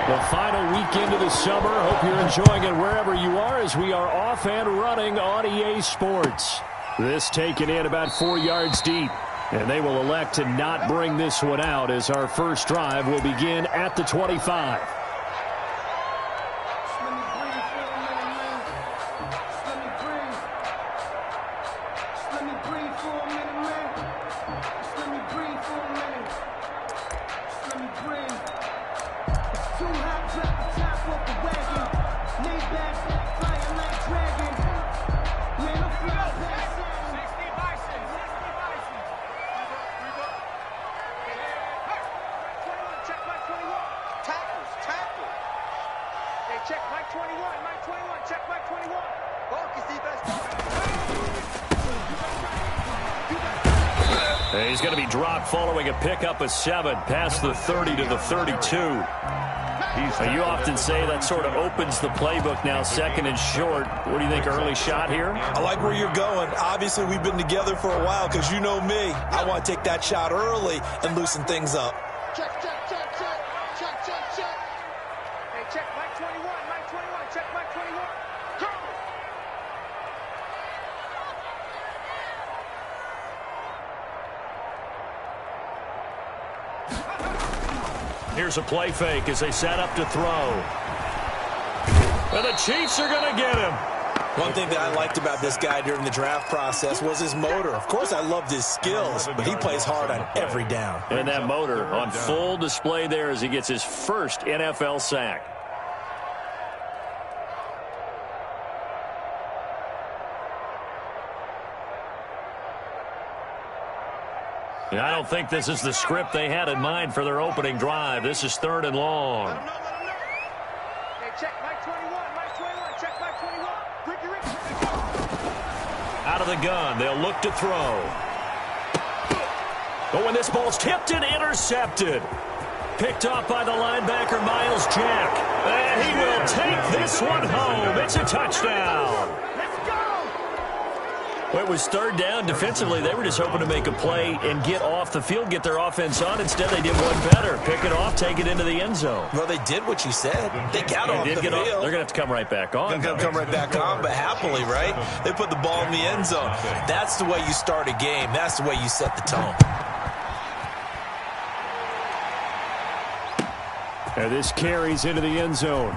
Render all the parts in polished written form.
The final weekend of the summer. Hope you're enjoying it wherever you are as we are off and running on EA Sports. This taken in about 4 yards deep. And they will elect to not bring this one out as our first drive will begin at the 25. He's going to be dropped following a pickup of 7 past the 30 to the 32. You often say that sort of opens the playbook now, second and short. What do you think, early shot here? I like where you're going. Obviously, we've been together for a while because you know me. I want to take that shot early and loosen things up. Check, check, check, check, check, check, check. Hey, check Mike 21, Mike 21, check Mike 21. Go! Here's a play fake as they set up to throw. And the Chiefs are going to get him. One thing that I liked about this guy during the draft process was his motor. Of course, I loved his skills, but he plays hard on every down. And that motor on full display there as he gets his first NFL sack. And I don't think this is the script they had in mind for their opening drive. This is 3rd and long. Let him know. Hey, check Mike 21, Mike 21, check Mike 21. Ricky. Out of the gun, they'll look to throw. But when this ball's tipped and intercepted. Picked off by the linebacker, Miles Jack. And he will take this one home. It's a touchdown. Well, it was 3rd down. Defensively, they were just hoping to make a play and get off the field, get their offense on. Instead, they did one better. Pick it off, take it into the end zone. Well, they did what you said. They got off the field. They're going to have to come right back on. They're going to come right back on, but happily, right? They put the ball in the end zone. That's the way you start a game. That's the way you set the tone. And this carries into the end zone.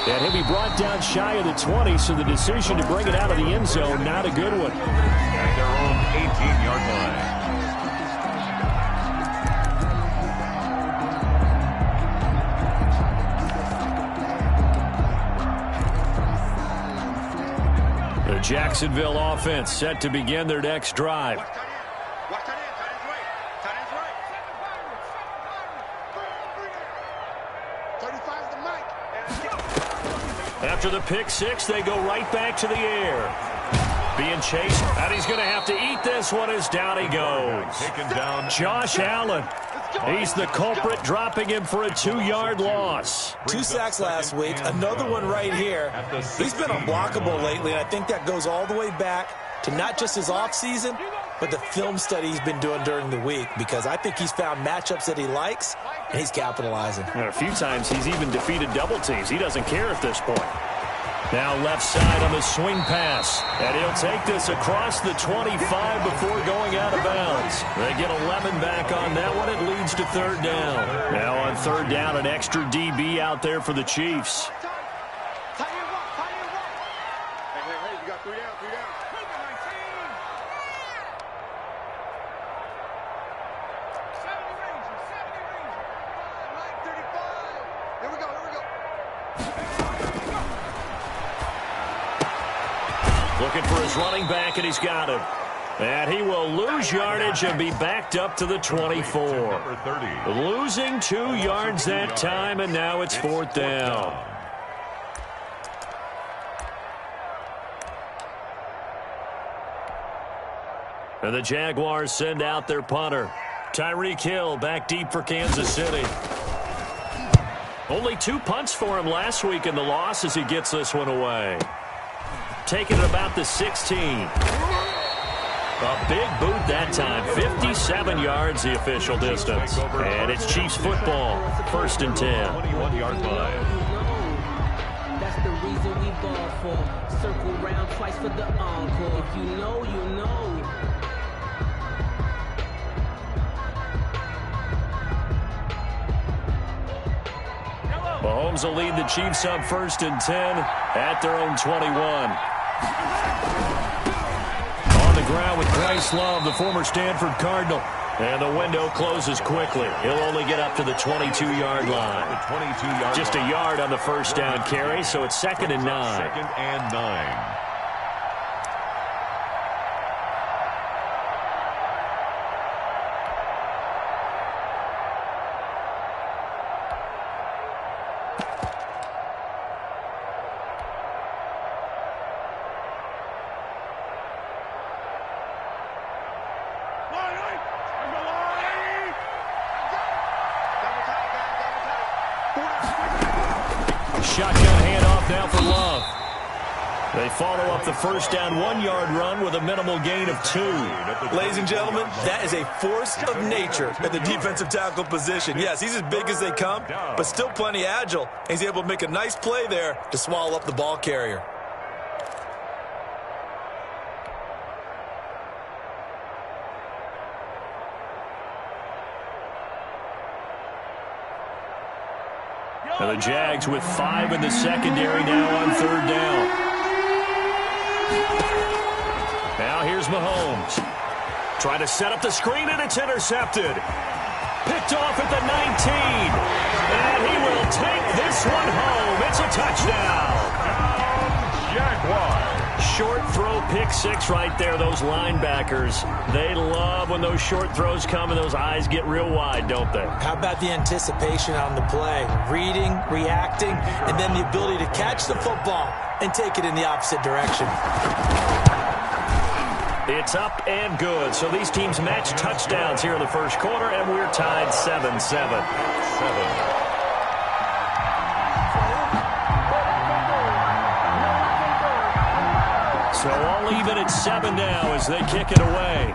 And he'll be brought down shy of the 20, so the decision to bring it out of the end zone, not a good one. At their own 18-yard line. The Jacksonville offense set to begin their next drive. After the pick six, they go right back to the air. Being chased, and he's going to have to eat this one as down he goes. Josh Allen. He's the culprit, dropping him for a 2-yard loss. 2 sacks last week, another one right here. He's been unblockable lately, and I think that goes all the way back to not just his offseason, but the film study he's been doing during the week, because I think he's found matchups that he likes, and he's capitalizing. And a few times he's even defeated double teams. He doesn't care at this point. Now left side on the swing pass. And he'll take this across the 25 before going out of bounds. They get 11 back on that one. It leads to 3rd down. Now on 3rd down, an extra DB out there for the Chiefs. Looking for his running back, and he's got him. And he will lose yardage and be backed up to the 24. Losing 2 yards that time, and now it's 4th down. And the Jaguars send out their punter. Tyreek Hill back deep for Kansas City. Only 2 punts for him last week in the loss as he gets this one away. Taking it about the 16. A big boot that time. 57 yards the official distance. And it's Chiefs football. 1st and 10. 21-yard line. That's the reason we ball for. Circle round twice for the encore. If you know, you know. Mahomes will lead the Chiefs up 1st and 10 at their own 21. On the ground with Bryce Love, the former Stanford Cardinal. And the window closes quickly. He'll only get up to the 22-yard line. Just a yard on the first down carry, so it's 2nd and 9. 2nd and 9. Shotgun handoff now for Love. They follow up the first down 1-yard run with a minimal gain of 2. Ladies and gentlemen, that is a force of nature at the defensive tackle position. Yes, he's as big as they come, but still plenty agile. He's able to make a nice play there to swallow up the ball carrier. And the Jags with 5 in the secondary now on 3rd down. Now here's Mahomes. Trying to set up the screen, and it's intercepted. Picked off at the 19. And he will take this one home. It's a touchdown. Jaguars. Short throw, pick 6 right there. Those linebackers, they love when those short throws come and those eyes get real wide, don't they? How about the anticipation on the play? Reading, reacting, and then the ability to catch the football and take it in the opposite direction. It's up and good. So these teams match touchdowns here in the first quarter, and we're tied 7-7. So all even at 7 now as they kick it away.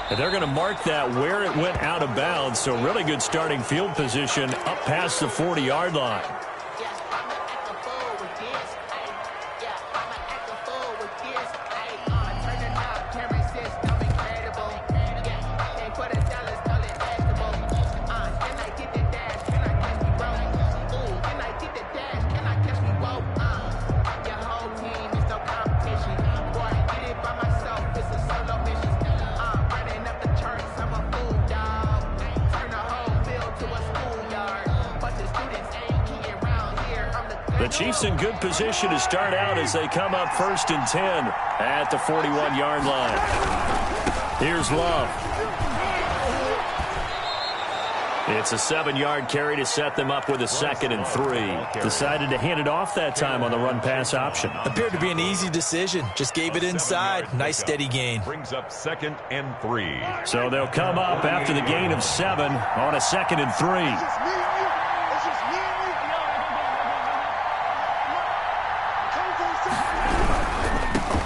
And they're going to mark that where it went out of bounds. So really good starting field position up past the 40-yard line. The Chiefs in good position to start out as they come up 1st and 10 at the 41-yard line. Here's Love. It's a 7-yard carry to set them up with a 2nd and 3. Decided to hand it off that time on the run-pass option. Appeared to be an easy decision. Just gave it inside. Nice steady gain. Brings up 2nd and 3. So they'll come up after the gain of 7 on a 2nd and 3.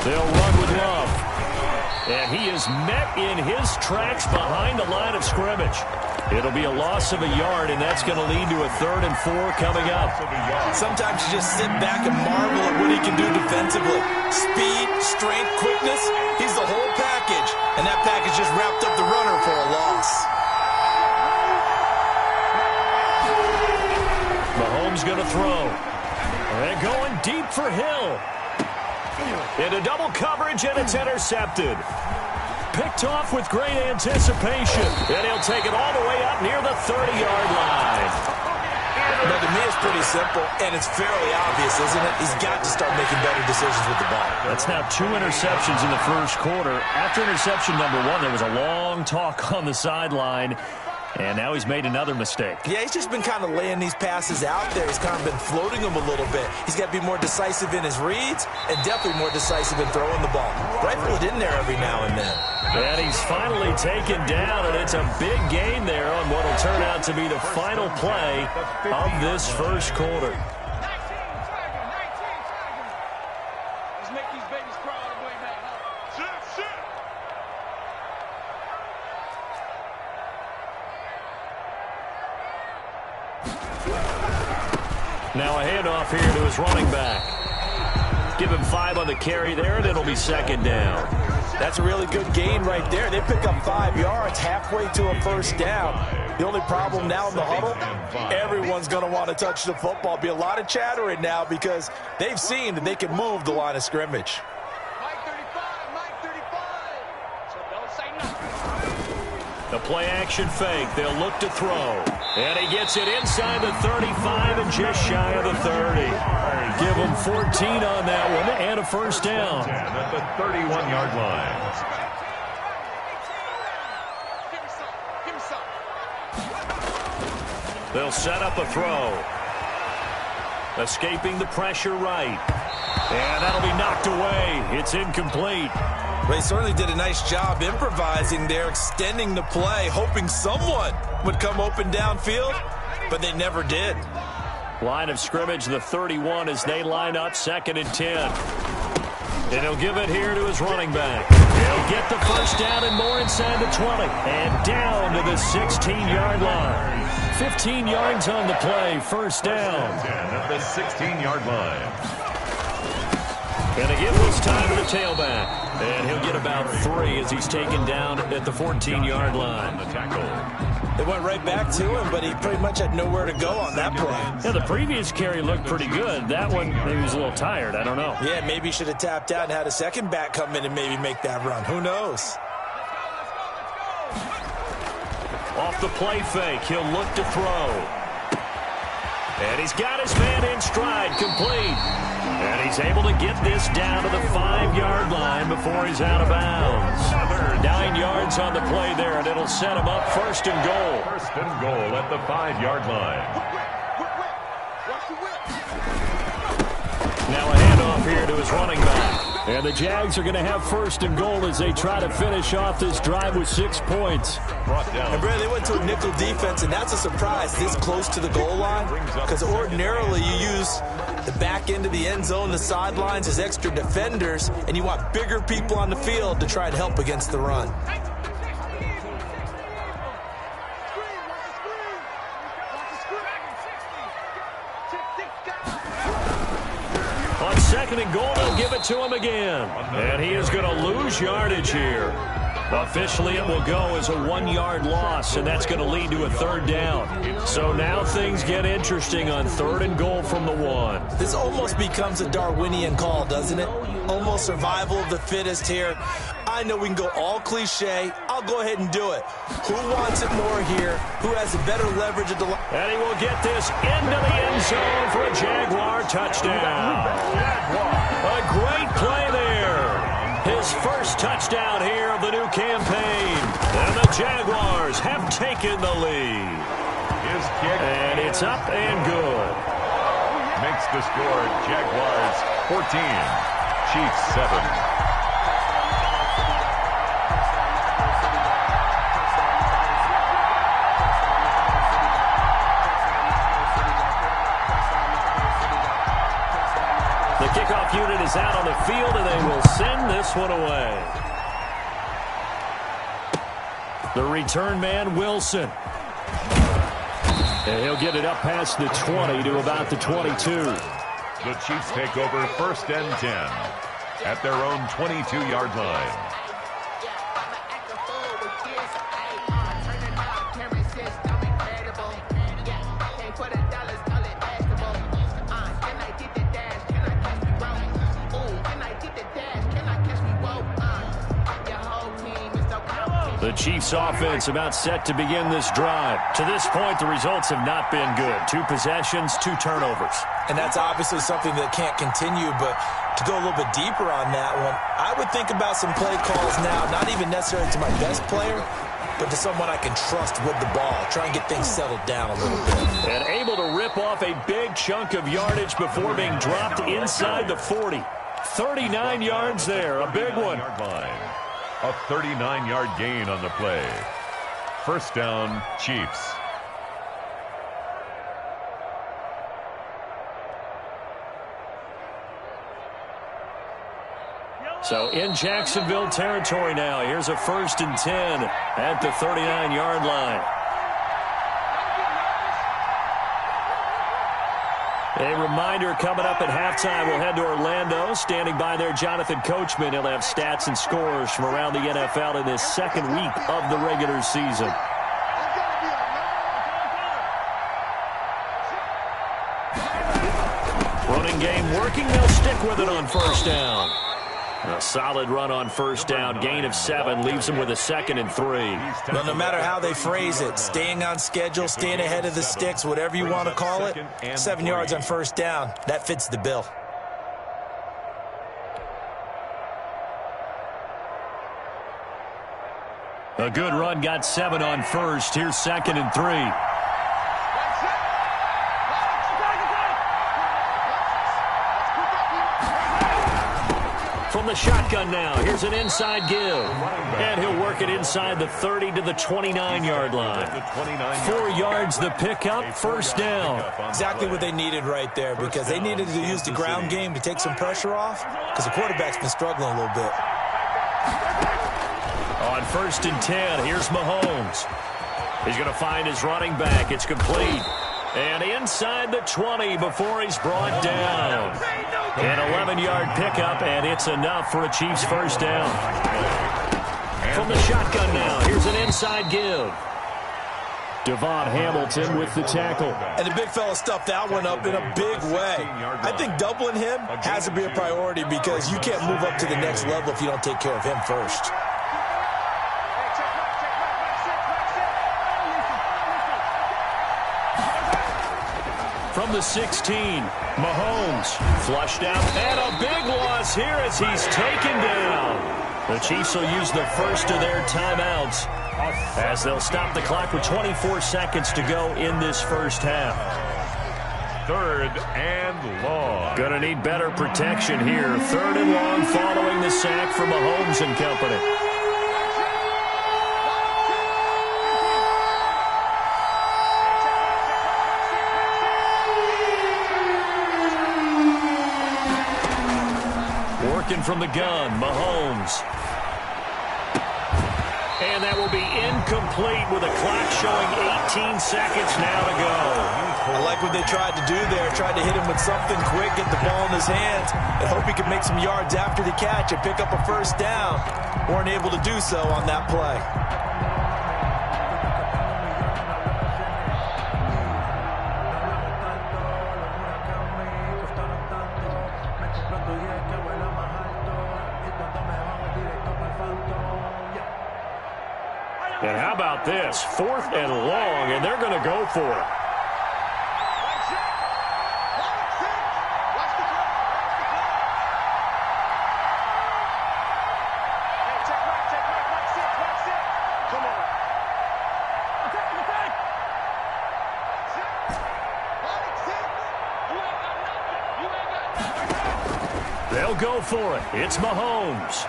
They'll run with Love. And he is met in his tracks behind the line of scrimmage. It'll be a loss of a yard, and that's going to lead to a 3rd and 4 coming up. Sometimes you just sit back and marvel at what he can do defensively. Speed, strength, quickness, he's the whole package. And that package just wrapped up the runner for a loss. Mahomes going to throw. And going deep for Hill. Into double coverage, and it's intercepted. Picked off with great anticipation. And he'll take it all the way up near the 30-yard line. Now, to me, it's pretty simple, and it's fairly obvious, isn't it? He's got to start making better decisions with the ball. That's now 2 interceptions in the first quarter. After interception number 1, there was a long talk on the sideline. And now he's made another mistake. Yeah, he's just been kind of laying these passes out there. He's kind of been floating them a little bit. He's got to be more decisive in his reads and definitely more decisive in throwing the ball. Rifle it in there every now and then. And he's finally taken down, and it's a big gain there on what will turn out to be the final play of this first quarter. Let's make these babies crawl all the way back. Now a handoff here to his running back. Give him 5 on the carry there, and it'll be second down. That's a really good gain right there. They pick up 5 yards halfway to a first down. The only problem now in the huddle, everyone's going to want to touch the football. Be a lot of chattering now because they've seen that they can move the line of scrimmage. The play-action fake. They'll look to throw. And he gets it inside the 35 and just shy of the 30. Give him 14 on that one and a first down. At the 31-yard line. They'll set up a throw. Escaping the pressure right. And that'll be knocked away. It's incomplete. They certainly did a nice job improvising there, extending the play, hoping someone would come open downfield, but they never did. Line of scrimmage, the 31, as they line up 2nd and 10. And he'll give it here to his running back. He'll get the first down and more inside the 20. And down to the 16-yard line. 15 yards on the play, first down. At the 16-yard line. And they give this time to the tailback. And he'll get about 3 as he's taken down at the 14-yard line. The tackle. They went right back to him, but he pretty much had nowhere to go on that play. Yeah, the previous carry looked pretty good. That one, maybe he was a little tired. I don't know. Yeah, maybe he should have tapped out and had a second back come in and maybe make that run. Who knows? Off the play fake, he'll look to throw. And he's got his man in stride, complete. And he's able to get this down to the 5-yard line before he's out of bounds. 9 yards on the play there, and it'll set him up 1st and goal. 1st and goal at the 5-yard line. Now a handoff here to his running back. And the Jags are going to have 1st and goal as they try to finish off this drive with 6 points. And Brad, they went to a nickel defense, and that's a surprise this close to the goal line, because ordinarily you use the back end of the end zone, the sidelines as extra defenders, and you want bigger people on the field to try and help against the run. On 2nd and goal, they'll give it to him again. And he is going to lose yardage here. Officially, it will go as a 1-yard loss, and that's going to lead to a 3rd down. So now things get interesting on 3rd and goal from the 1. This almost becomes a Darwinian call, doesn't it? Almost survival of the fittest here. I know we can go all cliche. I'll go ahead and do it. Who wants it more here? Who has a better leverage at the line? And he will get this into the end zone for a Jaguar touchdown. A great play there. His first touchdown here of the new campaign. And the Jaguars have taken the lead. His kick. And it's up and good. Makes the score Jaguars 14, Chiefs 7. The kickoff unit is out on the field, and they will send this one away. The return man, Wilson. And he'll get it up past the 20 to about the 22. The Chiefs take over 1st and 10 at their own 22-yard line. The Chiefs offense about set to begin this drive. To this point, the results have not been good. 2 possessions, 2 turnovers. And that's obviously something that can't continue, but to go a little bit deeper on that one, I would think about some play calls now, not even necessarily to my best player, but to someone I can trust with the ball. Try and get things settled down a little bit. And able to rip off a big chunk of yardage before being dropped inside the 40. 39 yards there, a big one. A 39-yard gain on the play. 1st down, Chiefs. So in Jacksonville territory now. Here's a 1st and 10 at the 39-yard line. A reminder coming up at halftime, we'll head to Orlando. Standing by there, Jonathan Coachman. He'll have stats and scores from around the NFL in this second week of the regular season. Running game working. They'll stick with it on first down. A solid run on first down. Gain of 7 leaves them with a 2nd and 3. Well, no matter how they phrase it, staying on schedule, staying ahead of the sticks, whatever you want to call it, 7 yards on first down, that fits the bill. A good run, got 7 on first. Here's 2nd and 3. From the shotgun now, here's an inside give. And he'll work it inside the 30 to the 29-yard line. 4 yards the pickup, first down. Exactly what they needed right there, because they needed to use the ground game to take some pressure off, because the quarterback's been struggling a little bit. On 1st and 10, here's Mahomes. He's going to find his running back. It's complete. And inside the 20 before he's brought down. An 11-yard pickup, and it's enough for a Chiefs first down. From the shotgun now, here's an inside give. Devon Hamilton with the tackle. And the big fella stuffed that one up in a big way. I think doubling him has to be a priority, because you can't move up to the next level if you don't take care of him first. From the 16, Mahomes flushed out, and a big loss here as he's taken down. The Chiefs will use the first of their timeouts as they'll stop the clock with 24 seconds to go in this first half. 3rd and long. Gonna need better protection here. 3rd and long following the sack from Mahomes and company. From the gun, Mahomes. And that will be incomplete with a clock showing 18 seconds now to go. I like what they tried to do there. Tried to hit him with something quick, get the ball in his hands, and hope he could make some yards after the catch and pick up a first down. Weren't able to do so on that play. And how about this? 4th and long, and they're going to go for it. They'll go for it. It's Mahomes.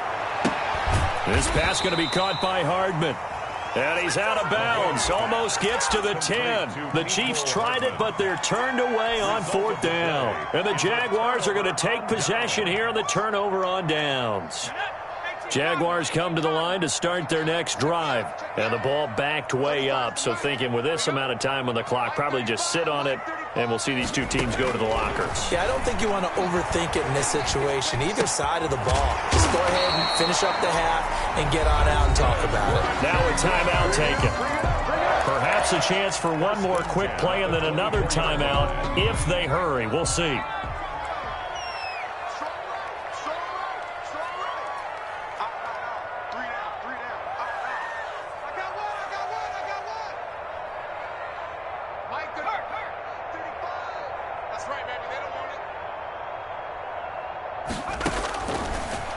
This pass going to be caught by Hardman. And he's out of bounds. Almost gets to the 10. The Chiefs tried it, but they're turned away on 4th down. And the Jaguars are going to take possession here on the turnover on downs. Jaguars come to the line to start their next drive. And the ball backed way up. So thinking with this amount of time on the clock, probably just sit on it, and we'll see these two teams go to the lockers. Yeah, I don't think you want to overthink it in this situation. Either side of the ball. Just go ahead and finish up the half and get on out and talk about it. Now a timeout taken. Perhaps a chance for one more quick play and then another timeout if they hurry. We'll see.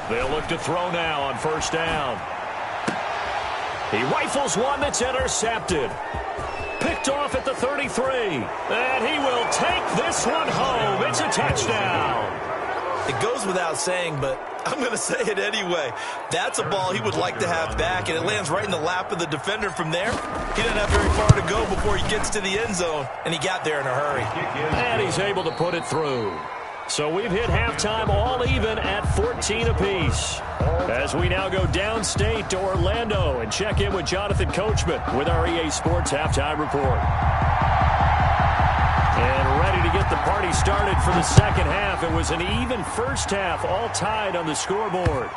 They'll look to throw now on first down. He rifles one that's intercepted. Picked off at the 33. And he will take this one home. It's a touchdown. It goes without saying, but I'm going to say it anyway. That's a ball he would like to have back, and it lands right in the lap of the defender from there. He doesn't have very far to go before he gets to the end zone, and he got there in a hurry. And he's able to put it through. So we've hit halftime all even at 14 apiece. As we now go downstate to Orlando and check in with Jonathan Coachman with our EA Sports Halftime Report. And ready to get the party started. started for the second half. It was an even first half, all tied on the scoreboard.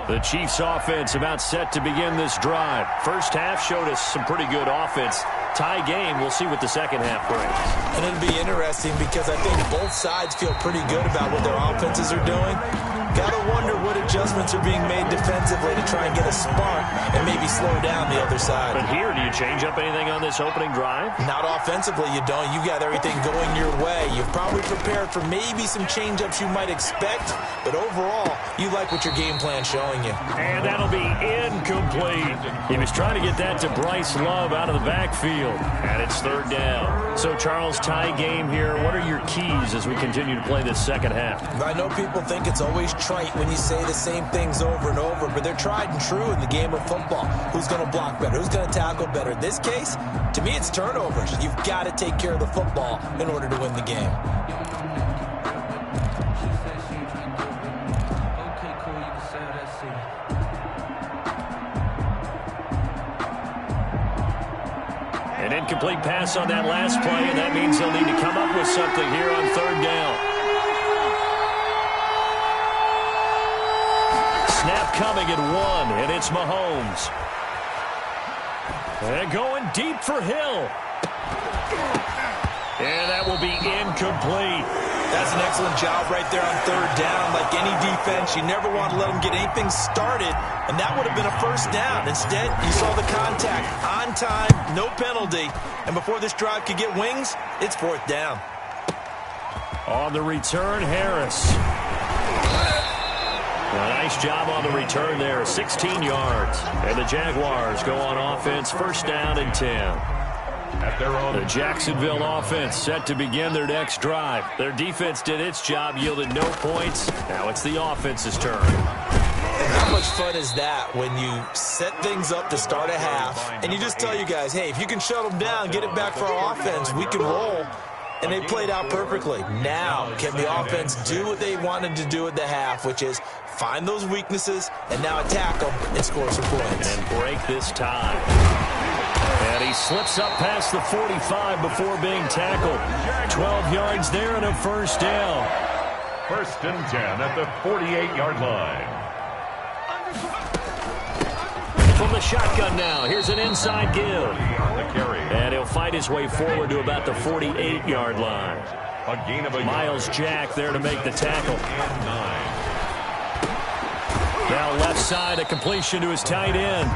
The Chiefs offense about set to begin this drive. First half showed us some pretty good offense. Tie game, we'll see what the second half brings. And it'll be interesting because I think both sides feel pretty good about what their offenses are doing. Got to wonder what adjustments are being made defensively to try and get a spark and maybe slow down the other side. But here, do you change up anything on this opening drive? Not offensively, you don't. You got everything going your way. You've probably prepared for maybe some change-ups you might expect, but overall, you like what your game plan's showing you. And that'll be incomplete. He was trying to get that to Bryce Love out of the backfield, and it's third down. So, Charles, tie game here. What are your keys as we continue to play this second half? I know people think it's always trite when you say the same things over and over, but they're tried and true in the game of football. Who's going to block better? Who's going to tackle better? In this case, to me, it's turnovers. You've got to take care of the football in order to win the game. An incomplete pass on that last play, and that means they'll need to come up with something here on third down. Snap coming at 1, and it's Mahomes. And going deep for Hill. And that will be incomplete. That's an excellent job right there on third down. Like any defense, you never want to let them get anything started, and that would have been a first down. Instead, you saw the contact on time, no penalty, and before this drive could get wings, it's fourth down. On the return, Harris. A nice job on the return there, 16 yards. And the Jaguars go on offense, first down and 10. At their own. The Jacksonville offense set to begin their next drive. Their defense did its job, yielded no points. Now it's the offense's turn. And how much fun is that when you set things up to start a half, and you just tell you guys, hey, if you can shut them down, get it back for our offense, we can roll. And they played out perfectly. Now, can the offense do what they wanted to do at the half, which is find those weaknesses and now attack them and score some points. And break this tie. And he slips up past the 45 before being tackled. 12 yards there and a first down. First and 10 at the 48-yard line. From the shotgun now, here's an inside give. On the carry. And he'll fight his way forward to about the 48-yard line. A gain of a Miles yard. Jack there to make the tackle. And 9. Now left side, a completion to his tight end.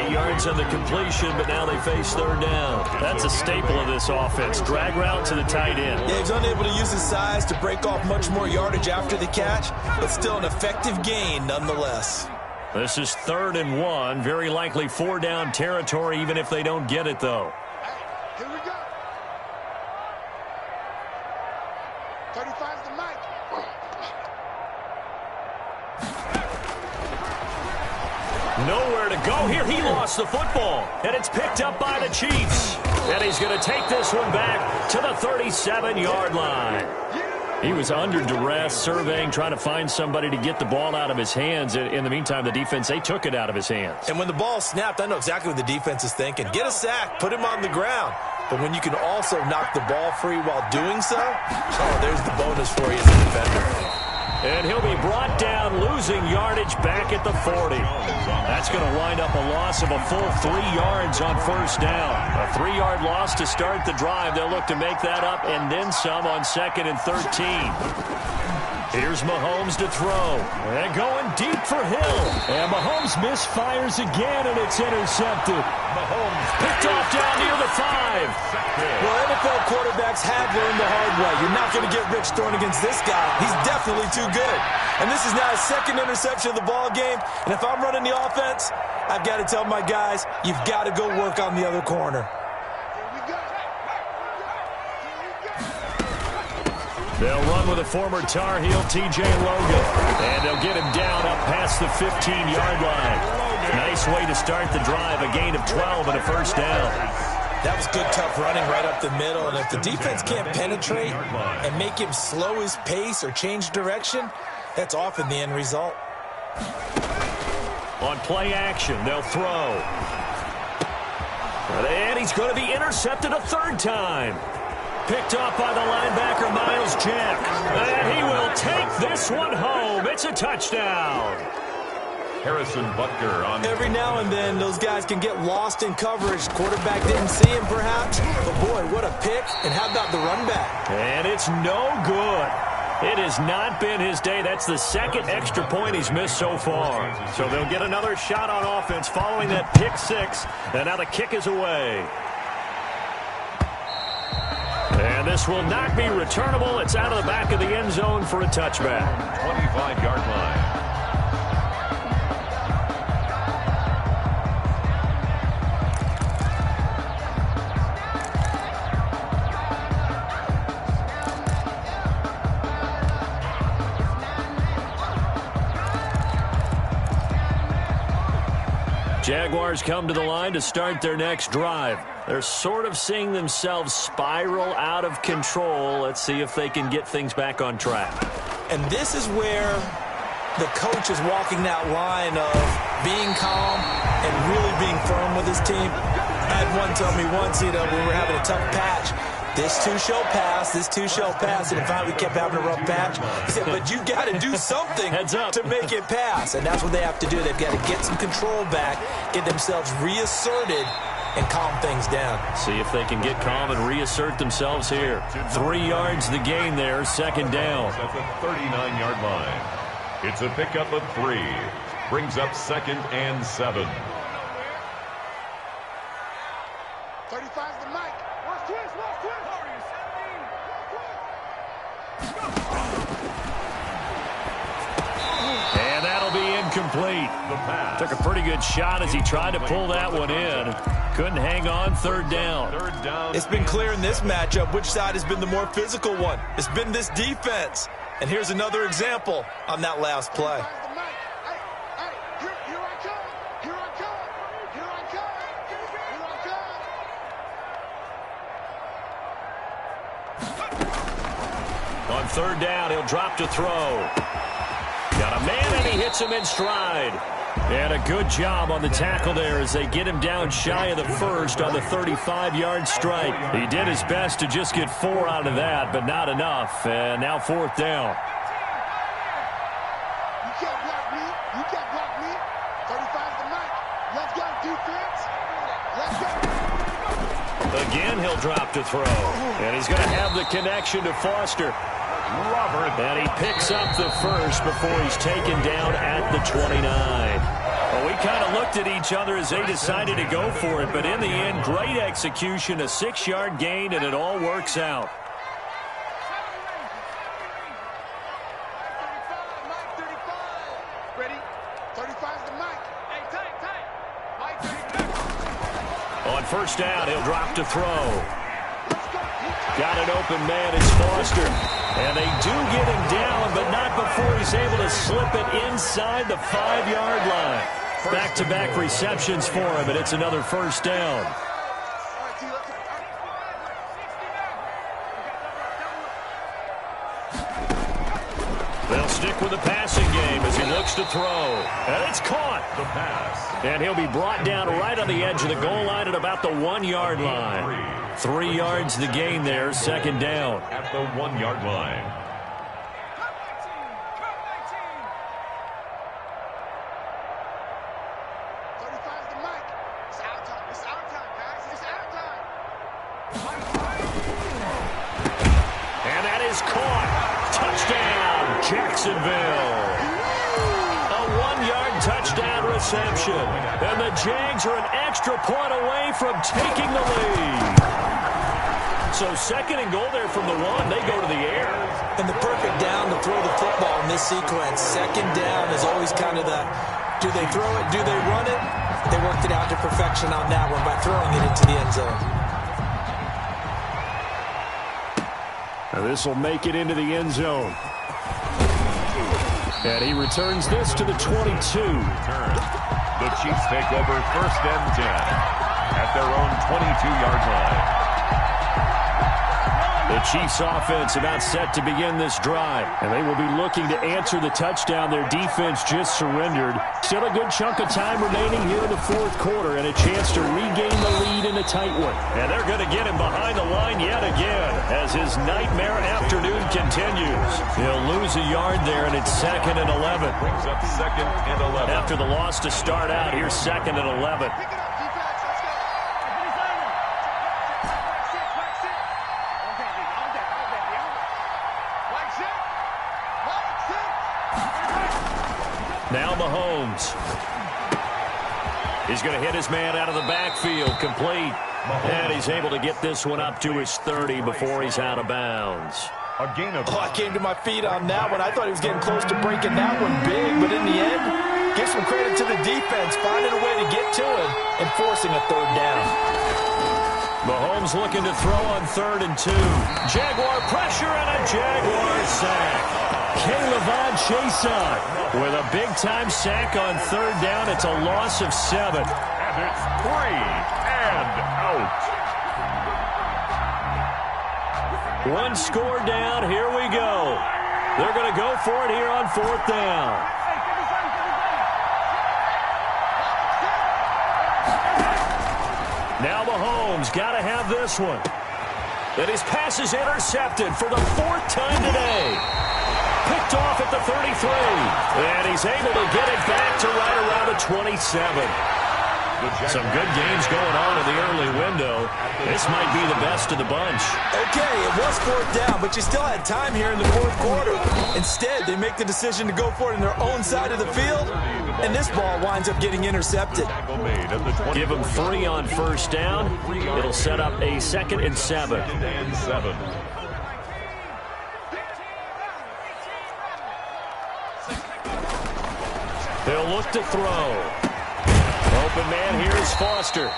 8 yards on the completion, but now they face third down. That's a staple of this offense. Drag route to the tight end. Yeah, he's unable to use his size to break off much more yardage after the catch, but still an effective gain nonetheless. This is 3rd and 1. Very likely 4-down territory, even if they don't get it, though. Here we go. 35's the mic. Nowhere to go here. He lost the football, and it's picked up by the Chiefs. And he's going to take this one back to the 37-yard line. He was under duress, surveying, trying to find somebody to get the ball out of his hands. In the meantime, the defense, they took it out of his hands. And when the ball snapped, I know exactly what the defense is thinking. Get a sack, put him on the ground. But when you can also knock the ball free while doing so, oh, there's the bonus for you as a defender. And he'll be brought down, losing yardage back at the 40. That's going to wind up a loss of a full 3 yards on first down. A 3-yard loss to start the drive. They'll look to make that up and then some on 2nd and 13. Here's Mahomes to throw. And going deep for Hill. And Mahomes misfires again, and it's intercepted. Mahomes picked off down near the 5. Well, NFL quarterbacks have learned the hard way. You're not going to get rich throwing against this guy. He's definitely too good. And this is now his second interception of the ball game. And if I'm running the offense, I've got to tell my guys, you've got to go work on the other corner. They'll run with a former Tar Heel, T.J. Logan. And they'll get him down up past the 15-yard line. Nice way to start the drive, a gain of 12 and a first down. That was good, tough running right up the middle. And if the defense can't penetrate and make him slow his pace or change direction, that's often the end result. On play action, they'll throw. And he's going to be intercepted a third time. Picked off by the linebacker, Miles Jack. And he will take this one home. It's a touchdown. Harrison Butker on. Every now and then, those guys can get lost in coverage. Quarterback didn't see him, perhaps. But, boy, what a pick. And how about the run back? And it's no good. It has not been his day. That's the second extra point he's missed so far. So they'll get another shot on offense following that pick 6. And now the kick is away. And this will not be returnable. It's out of the back of the end zone for a touchback. 25-yard line. Jaguars come to the line to start their next drive. They're sort of seeing themselves spiral out of control. Let's see if they can get things back on track. And this is where the coach is walking that line of being calm and really being firm with his team. I had one tell me once, when we were having a tough patch, this too shall pass, this too shall pass. And in fact, we kept having a rough patch. He said, but you got to do something to make it pass. And that's what they have to do. They've got to get some control back, get themselves reasserted, and calm things down. See if they can get calm and reassert themselves here. 3 yards the gain there, second down. At the 39-yard line. It's a pickup of 3. Brings up 2nd and 7. 35's the mic. Watch twist, watch twist. And that'll be incomplete. Took a pretty good shot as he tried to pull that one in. Couldn't hang on, third down. It's been clear in this matchup which side has been the more physical one. It's been this defense. And here's another example on that last play. On third down, he'll drop to throw. Got a man, and he hits him in stride. And a good job on the tackle there as they get him down shy of the first on the 35-yard strike. He did his best to just get 4 out of that, but not enough. And now fourth down. You can't block me. You can't block me. 35's the mic. Let's go, defense. Let's go. Again, he'll drop to throw. And he's going to have the connection to Foster. And he picks up the first before he's taken down at the 29. Well, we kind of looked at each other as they decided to go for it, but in the end, great execution, a 6-yard gain, and it all works out. Ready? 35's the mic. Hey, tight. Mike, On first down, he'll drop to throw. Got an open man, it's Foster. And they do get him down, but not before he's able to slip it inside the 5-yard line. Back-to-back receptions for him, and it's another first down. They'll stick with the passing game as he looks to throw. And it's caught. The pass. And he'll be brought down right on the edge of the goal line at about the 1-yard line. 3 yards the gain there, second down. At the 1-yard line. And that is caught. Touchdown, Jacksonville. A 1-yard touchdown reception. And the Jags are an extra point away from taking the lead. So second and goal there from the 1. They go to the air. And the perfect down to throw the football in this sequence. Second down is always kind of the, do they throw it, do they run it? They worked it out to perfection on that one by throwing it into the end zone. Now this will make it into the end zone. And he returns this to the 22. The Chiefs take over 1st and 10 at their own 22-yard line. The Chiefs offense about set to begin this drive, and they will be looking to answer the touchdown their defense just surrendered. Still a good chunk of time remaining here in the 4th quarter and a chance to regain the lead in a tight one. And they're going to get him behind the line yet again as his nightmare afternoon continues. He'll lose a yard there, and it's 2nd and 11. Brings up 2nd and 11. After the loss to start out, here's 2nd and 11. Now Mahomes. He's going to hit his man out of the backfield, complete. And he's able to get this one up to his 30 before he's out of bounds. A gain of I came to my feet on that one. I thought he was getting close to breaking that one big, but in the end, give some credit to the defense, finding a way to get to him and forcing a 3rd down. Mahomes looking to throw on 3rd and 2. Jaguar pressure and a Jaguar sack. K'Lavon Chaisson with a big-time sack on 3rd down. It's a loss of 7. And it's 3 and out. One score down. Here we go. They're going to go for it here on 4th down. Now Mahomes got to have this one. And his pass is intercepted for the 4th time today. Picked off at the 33. And he's able to get it back to right around the 27. Some good games going on in the early window. This might be the best of the bunch. Okay, it was 4th down, but you still had time here in the 4th quarter. Instead, they make the decision to go for it in their own side of the field, and this ball winds up getting intercepted. Give them 3 on 1st down. It'll set up a 2nd and 7. They'll look to throw. Open man here is Foster.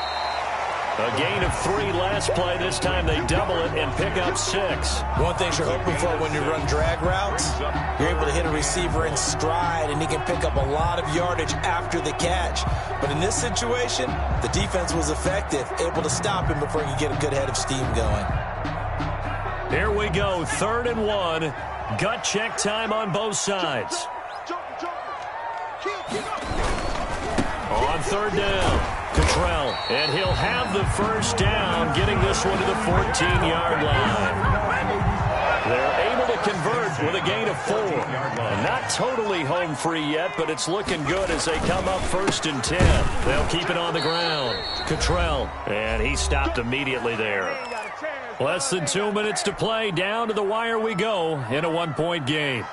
A gain of 3 last play. This time they double it and pick up 6. One thing you're hoping for when you run drag routes, you're able to hit a receiver in stride, and he can pick up a lot of yardage after the catch. But in this situation, the defense was effective, able to stop him before he could get a good head of steam going. Here we go, 3rd and 1. Gut check time on both sides. On 3rd down, Cottrell, and he'll have the 1st down, getting this one to the 14-yard line. They're able to convert with a gain of 4. Not totally home free yet, but it's looking good as they come up 1st and 10. They'll keep it on the ground. Cottrell, and he stopped immediately there. Less than 2 minutes to play. Down to the wire we go in a 1-point game.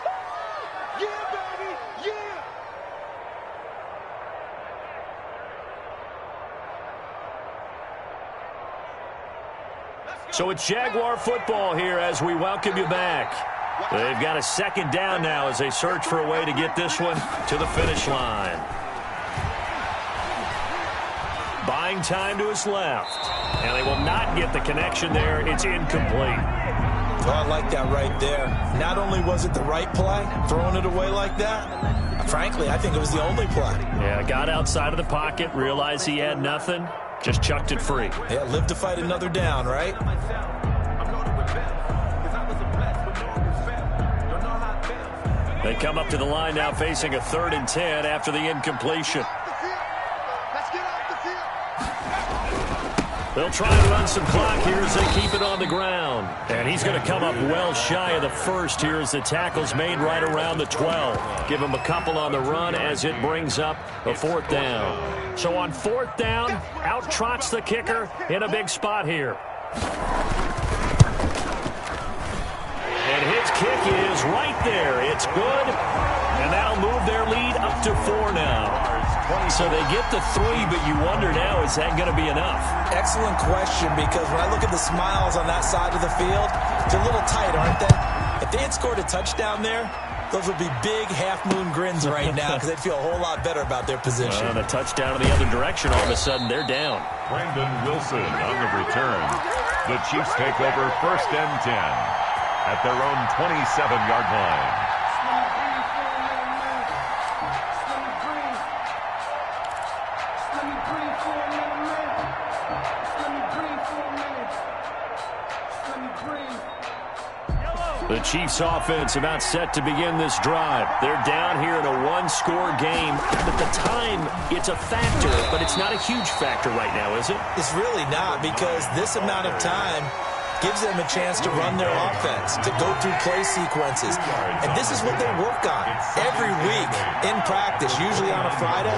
So it's Jaguar football here as we welcome you back. They've got a 2nd down now as they search for a way to get this one to the finish line. Buying time to his left. And they will not get the connection there. It's incomplete. Oh, I like that right there. Not only was it the right play, throwing it away like that, frankly, I think it was the only play. Yeah, got outside of the pocket, realized he had nothing. Just chucked it free. Yeah, live to fight another down, right? They come up to the line now facing a 3rd and 10 after the incompletion. They'll try to run some clock here as they keep it on the ground. And he's going to come up well shy of the 1st here as the tackle's made right around the 12. Give him a couple on the run as it brings up a 4th down. So on 4th down, out trots the kicker in a big spot here. And hits This kick is right there. It's good, and that'll move their lead up to 4 now. So they get the 3, but you wonder now, is that going to be enough? Excellent question, because when I look at the smiles on that side of the field, they're a little tight, aren't they? If they had scored a touchdown there, those would be big half-moon grins right now because they'd feel a whole lot better about their position. And a touchdown in the other direction, all of a sudden they're down. Brandon Wilson on the return. The Chiefs take over 1st and 10 at their own 27-yard line. The Chiefs offense about set to begin this drive. They're down here in a 1-score game. At the time, it's a factor, but it's not a huge factor right now, is it? It's really not, because this amount of time gives them a chance to run their offense, to go through play sequences. And this is what they work on every week in practice, usually on a Friday.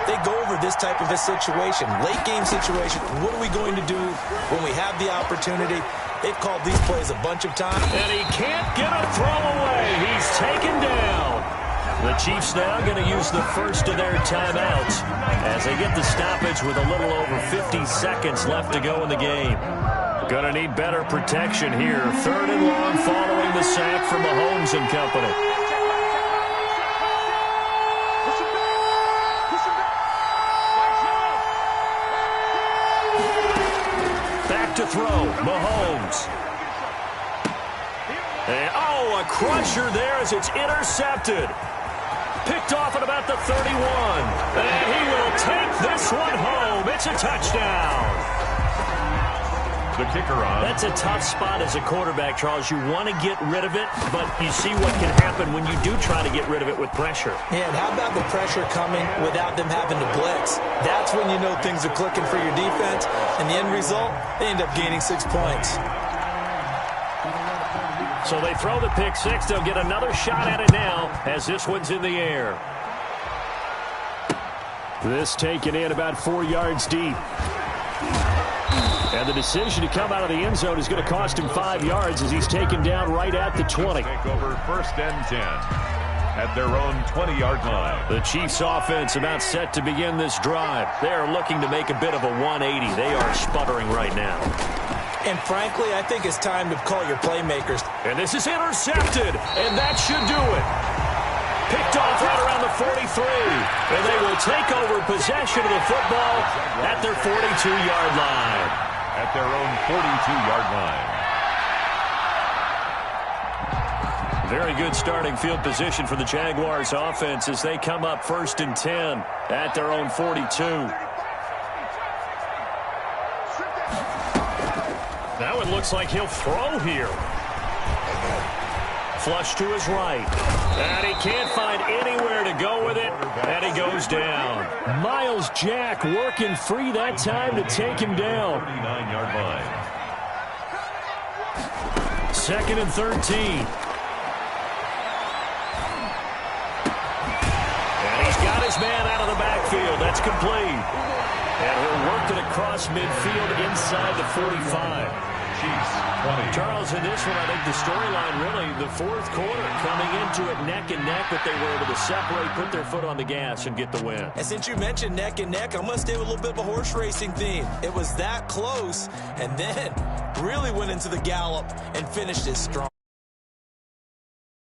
They go over this type of a situation, late game situation. What are we going to do when we have the opportunity? They've called these plays a bunch of times. And he can't get a throw away. He's taken down. The Chiefs now going to use the first of their timeouts as they get the stoppage with a little over 50 seconds left to go in the game. Going to need better protection here. 3rd and long following the sack from Mahomes and company. Back to throw, Mahomes. And, oh, a crusher there as it's intercepted. Picked off at about the 31. And he will take this one home. It's a touchdown. The kicker on. That's a tough spot as a quarterback, Charles. You want to get rid of it, but you see what can happen when you do try to get rid of it with pressure. Yeah, and how about the pressure coming without them having to blitz? That's when you know things are clicking for your defense, and the end result, they end up gaining 6 points. So they throw the pick 6. They'll get another shot at it now as this one's in the air. This taken in about 4 yards deep. And the decision to come out of the end zone is going to cost him 5 yards as he's taken down right at the 20. Take over 1st and 10 at their own 20-yard line. The Chiefs offense about set to begin this drive. They are looking to make a bit of a 180. They are sputtering right now. And frankly, I think it's time to call your playmakers. And this is intercepted, and that should do it. Picked off right around the 43. And they will take over possession of the football at their 42-yard line. At their own 42-yard line. Very good starting field position for the Jaguars offense as they come up 1st and 10 at their own 42. Now it looks like he'll throw here. Flush to his right. And he can't find anywhere to go with it. And he goes down. Miles Jack working free that time to take him down. 39-yard line. 2nd and 13. And he's got his man out of the backfield. That's complete. And he'll work it across midfield inside the 45. Chiefs 20. Charles, in this one, I think the storyline really, the 4th quarter, coming into it neck and neck, but they were able to separate, put their foot on the gas, and get the win. And since you mentioned neck and neck, I'm going to stay with a little bit of a horse racing theme. It was that close, and then really went into the gallop and finished it strong.